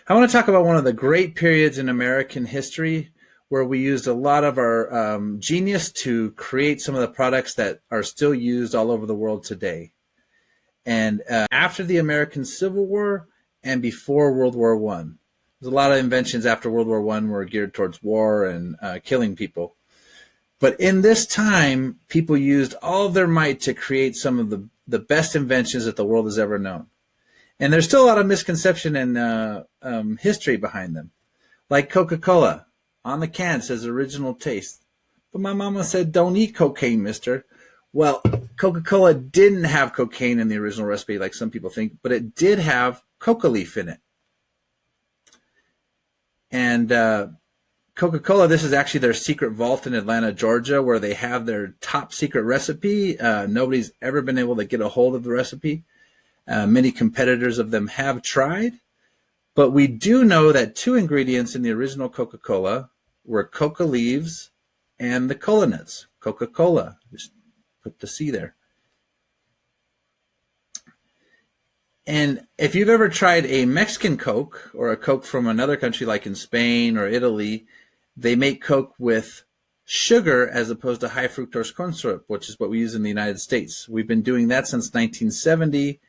I want to talk about one of the great periods in American history where we used a lot of our genius to create some of the products that are still used all over the world today. And after the American Civil War and before World War One, there's a lot of inventions after World War One were geared towards war and killing people. But in this time, people used all of their might to create some of the best inventions that the world has ever known. And there's still a lot of misconception and history behind them. Like Coca-Cola. On the can it says original taste. But my mama said, don't eat cocaine, mister. Well, Coca-Cola didn't have cocaine in the original recipe like some people think, but it did have coca leaf in it. And Coca-Cola, this is actually their secret vault in Atlanta, Georgia, where they have their top secret recipe. Nobody's ever been able to get a hold of the recipe. Many competitors of them have tried. But we do know that two ingredients in the original Coca-Cola were coca leaves and the cola nuts. Coca-Cola. Just put the C there. And if you've ever tried a Mexican Coke or a Coke from another country like in Spain or Italy, they make Coke with sugar as opposed to high fructose corn syrup, which is what we use in the United States. We've been doing that since 1970.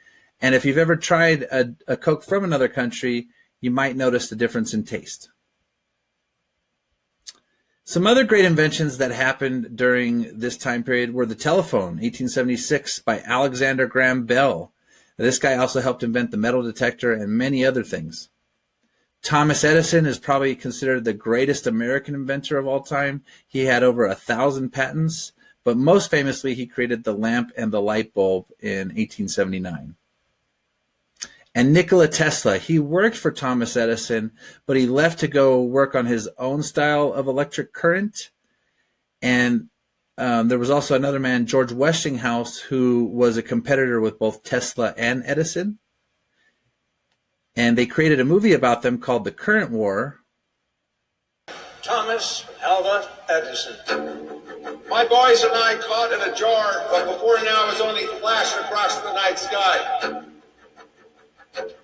And if you've ever tried a Coke from another country, you might notice the difference in taste. Some other great inventions that happened during this time period were the telephone, 1876, by Alexander Graham Bell. This guy also helped invent the metal detector and many other things. Thomas Edison is probably considered the greatest American inventor of all time. He had over 1,000 patents, but most famously, he created the lamp and the light bulb in 1879. And Nikola Tesla, he worked for Thomas Edison, but he left to go work on his own style of electric current. And there was also another man, George Westinghouse, who was a competitor with both Tesla and Edison. And they created a movie about them called The Current War. Thomas Alva Edison. My boys and I caught in a jar, but before now was only flashing across the night sky.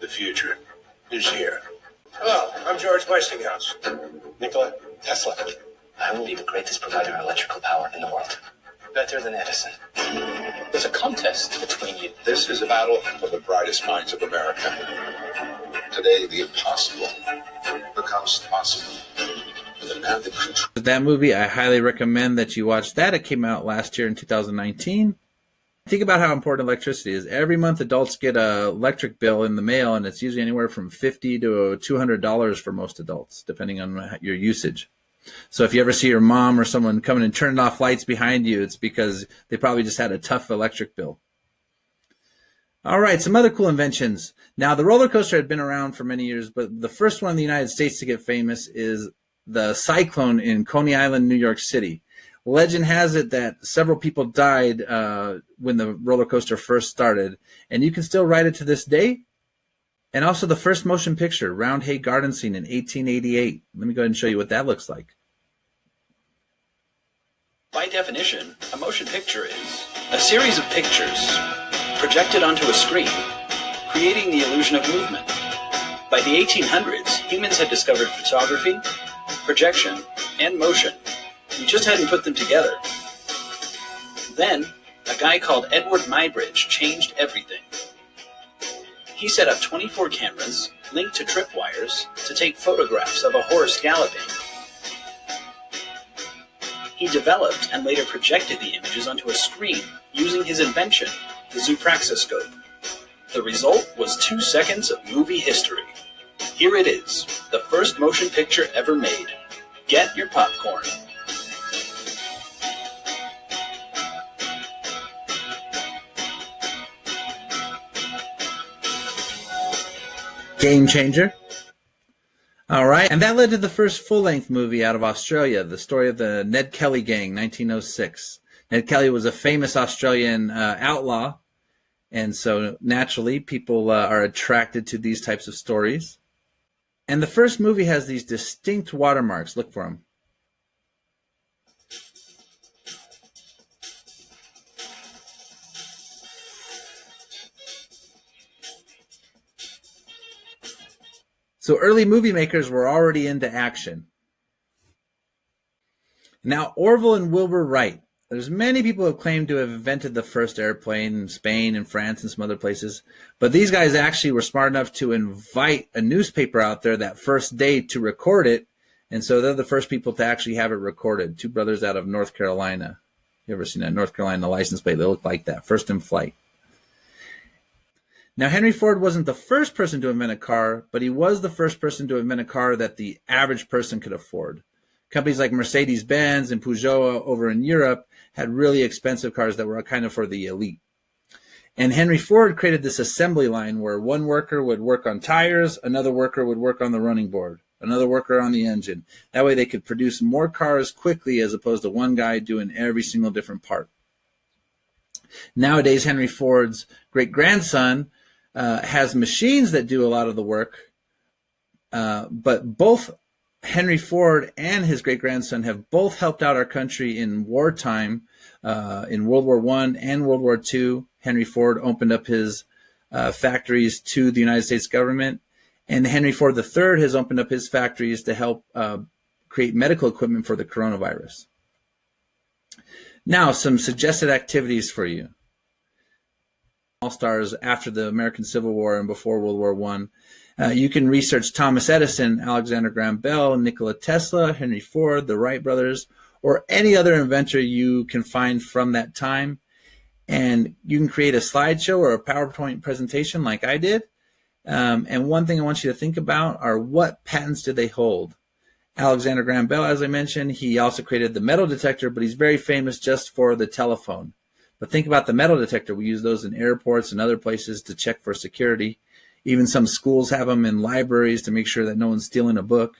The future is here. Hello, I'm George Westinghouse. Nikola Tesla. I will be the greatest provider of electrical power in the world. Better than Edison. There's a contest between you. This is a battle for the brightest minds of America. Today, the impossible becomes possible. That movie, I highly recommend that you watch that. It came out last year in 2019. Think about how important electricity is. Every month, adults get an electric bill in the mail, and it's usually anywhere from $50 to $200 for most adults, depending on your usage. So if you ever see your mom or someone coming and turning off lights behind you, it's because they probably just had a tough electric bill. All right, some other cool inventions. Now, the roller coaster had been around for many years, but the first one in the United States to get famous is the Cyclone in Coney Island, New York City. Legend has it that several people died when the roller coaster first started, and you can still ride it to this day. And also the first motion picture, Round Hay Garden Scene in 1888. Let me go ahead and show you what that looks like. By definition, a motion picture is a series of pictures projected onto a screen, creating the illusion of movement. By the 1800s, humans had discovered photography, projection, and motion. We just hadn't put them together. Then, a guy called Edward Muybridge changed everything. He set up 24 cameras linked to tripwires to take photographs of a horse galloping. He developed and later projected the images onto a screen using his invention, the zoopraxiscope. The result was 2 seconds of movie history. Here it is, the first motion picture ever made. Get your popcorn. Game changer. All right, and that led to the first full-length movie out of Australia, the story of the Ned Kelly gang, 1906. Ned Kelly was a famous Australian outlaw, and so naturally people are attracted to these types of stories. And the first movie has these distinct watermarks. Look for them. So early movie makers were already into action. Now, Orville and Wilbur Wright. There's many people who claim to have invented the first airplane in Spain and France and some other places, but these guys actually were smart enough to invite a newspaper out there that first day to record it, and so they're the first people to actually have it recorded. Two brothers out of North Carolina. You ever seen a North Carolina license plate? They look like that, first in flight. Now, Henry Ford wasn't the first person to invent a car, but he was the first person to invent a car that the average person could afford. Companies like Mercedes-Benz and Peugeot over in Europe had really expensive cars that were kind of for the elite. And Henry Ford created this assembly line where one worker would work on tires, another worker would work on the running board, another worker on the engine. That way they could produce more cars quickly as opposed to one guy doing every single different part. Nowadays, Henry Ford's great-grandson has machines that do a lot of the work, but both Henry Ford and his great-grandson have both helped out our country in wartime. In World War I and World War II, Henry Ford opened up his factories to the United States government, and Henry Ford III has opened up his factories to help create medical equipment for the coronavirus. Now, some suggested activities for you. All-stars after the American Civil War and before World War I. You can research Thomas Edison, Alexander Graham Bell, Nikola Tesla, Henry Ford, the Wright brothers, or any other inventor you can find from that time. And you can create a slideshow or a PowerPoint presentation like I did. And one thing I want you to think about are what patents did they hold? Alexander Graham Bell, as I mentioned, he also created the metal detector, but he's very famous just for the telephone. But think about the metal detector. We use those in airports and other places to check for security. Even some schools have them in libraries to make sure that no one's stealing a book.